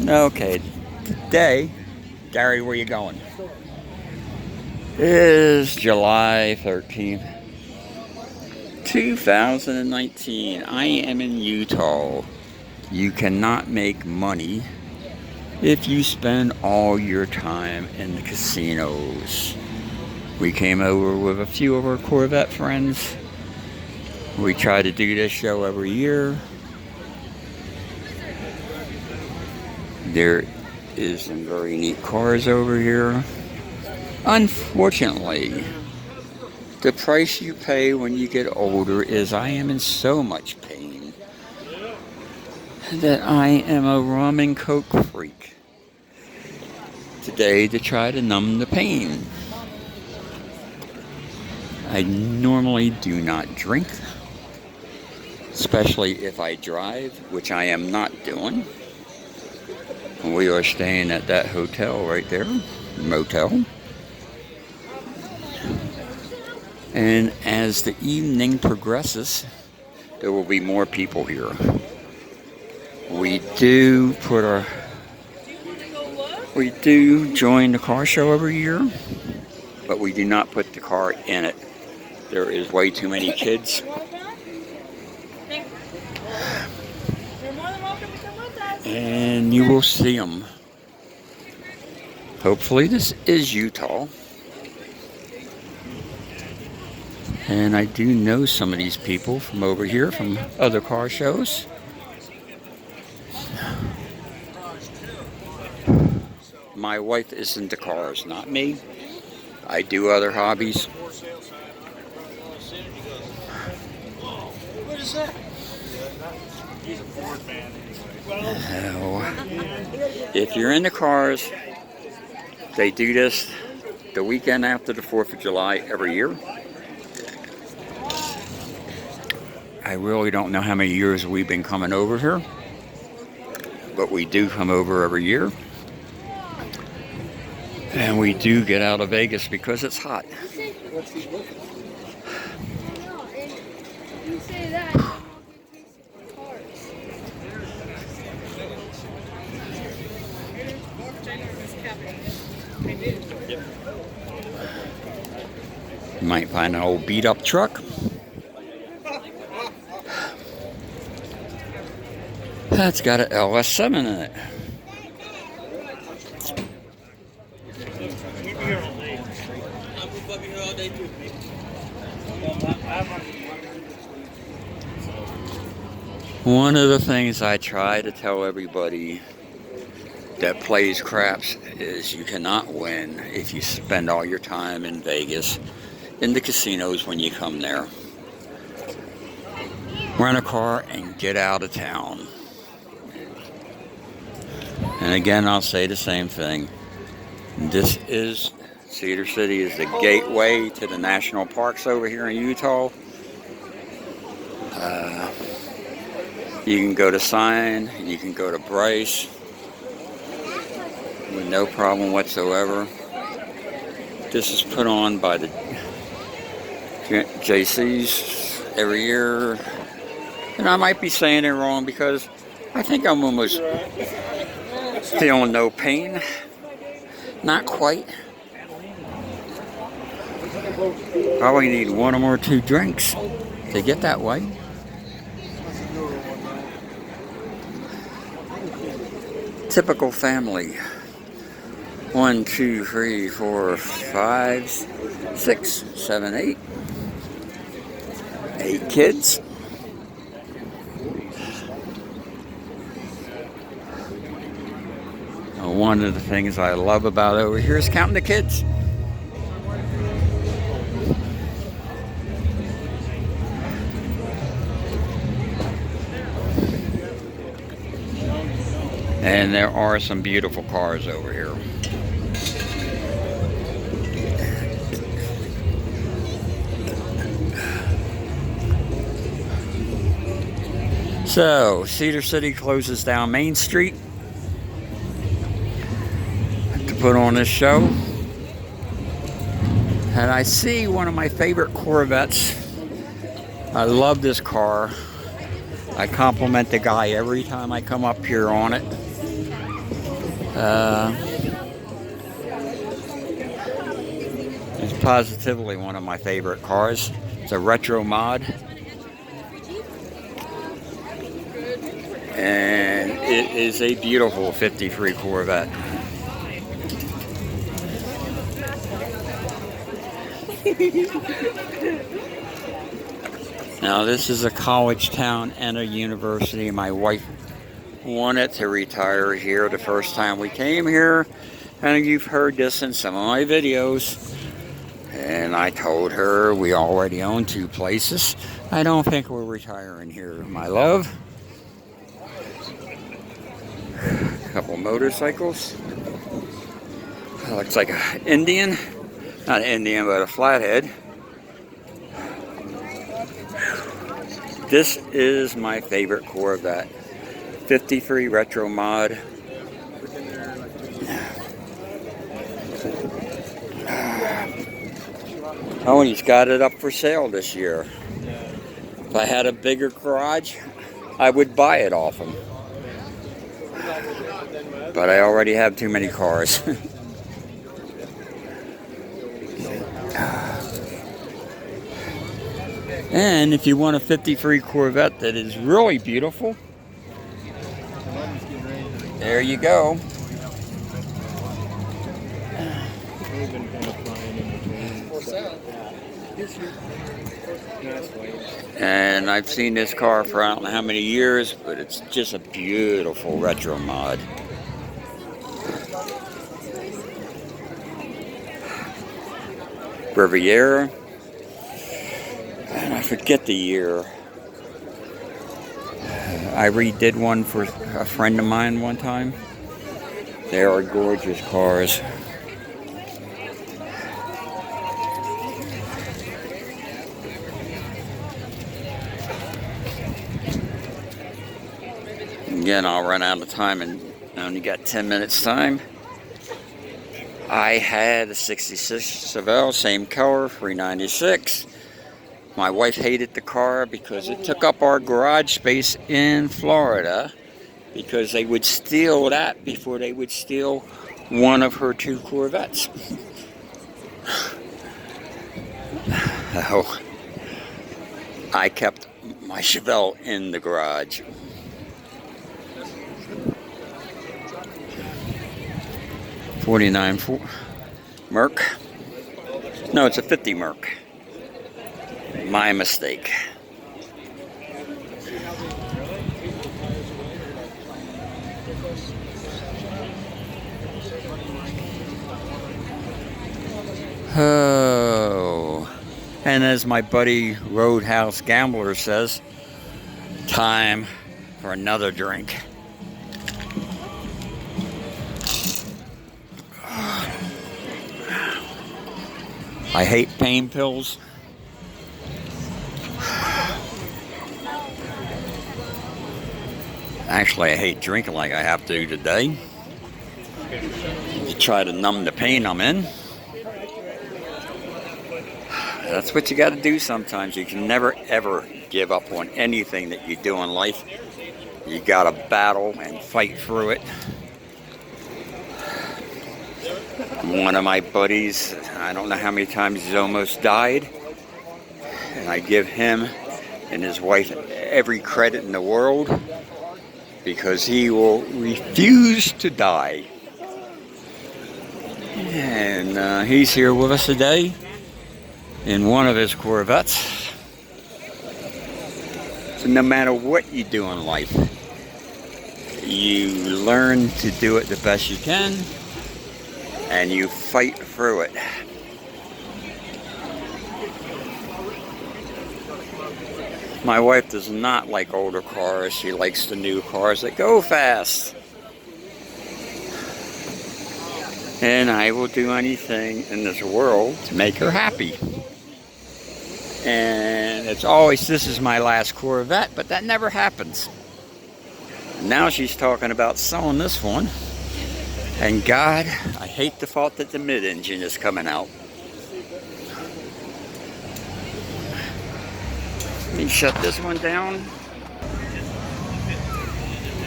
Okay, today, Gary, where you going? Is July 13th, 2019. I am in Utah. You cannot make money if you spend all your time in the casinos. We came over with a few of our Corvette friends. We try to do this show every year. There is some very neat cars over here. Unfortunately, the price you pay when you get older is I am in so much pain that I am a rum and coke freak today to try to numb the pain. I normally do not drink, especially if I drive, which I am not doing. We are staying at that hotel right there, motel. And as the evening progresses, there will be more people here. We do join the car show every year, but we do not put the car in it. There is way too many kids. And you will see them. Hopefully this is Utah. And I do know some of these people from over here, from other car shows. My wife is into cars, not me. I do other hobbies. What is that? He's a Ford man. If you're into cars, they do this the weekend after the 4th of July every year. I really don't know how many years we've been coming over here, but we do come over every year. And we do get out of Vegas because it's hot. You might find an old beat up truck. That's got an LS7 in it. One of the things I try to tell everybody that plays craps is you cannot win if you spend all your time in Vegas, in the casinos when you come there. Rent a car and get out of town. And again, I'll say the same thing. Cedar City is the gateway to the national parks over here in Utah. You can go to Sign, you can go to Bryce with no problem whatsoever. This is put on by the JCs every year. And I might be saying it wrong because I think I'm almost feeling no pain. Not quite. Probably need one or two drinks to get that way. Typical family. 1, 2, 3, 4, 5, 6, 7, 8. 8 kids. One of the things I love about over here is counting the kids. And there are some beautiful cars over here. So, Cedar City closes down Main Street to put on this show. And I see one of my favorite Corvettes. I love this car. I compliment the guy every time I come up here on it. Uh, it's positively one of my favorite cars. It's a retro mod. And it is a beautiful 53 Corvette. Now this is a college town and a university. My wife wanted to retire here the first time we came here. And you've heard this in some of my videos. And I told her we already own 2 places. I don't think we're retiring here, my love. A couple motorcycles. Looks like an Indian. Not an Indian, but a flathead. This is my favorite Corvette. 53 retro mod. Oh, and he's got it up for sale this year. If I had a bigger garage, I would buy it off him. But I already have too many cars. And if you want a 53 Corvette that is really beautiful, there you go. And I've seen this car for I don't know how many years, but it's just a beautiful retro mod. Riviera. And I forget the year. I redid one for a friend of mine one time. They are gorgeous cars. Again, I'll run out of time and I only got 10 minutes time. I had a 66 Chevelle, same color, $396. My wife hated the car because it took up our garage space in Florida because they would steal that before they would steal one of her 2 Corvettes. Oh, I kept my Chevelle in the garage. '49 Merc. No, it's a 50 Merc. My mistake. Oh. And as my buddy Roadhouse Gambler says, time for another drink. I hate pain pills. Actually, I hate drinking like I have to today. To try to numb the pain I'm in. That's what you got to do sometimes. You can never ever give up on anything that you do in life. You got to battle and fight through it. One of my buddies, I don't know how many times he's almost died. And I give him and his wife every credit in the world because he will refuse to die. And he's here with us today in one of his Corvettes. So no matter what you do in life, you learn to do it the best you can and you fight through it. My wife does not like older cars. She likes the new cars that go fast. And I will do anything in this world to make her happy. And it's always, this is my last Corvette, but that never happens. Now she's talking about selling this one. And God, I hate the thought that the mid-engine is coming out. Let me shut this one down.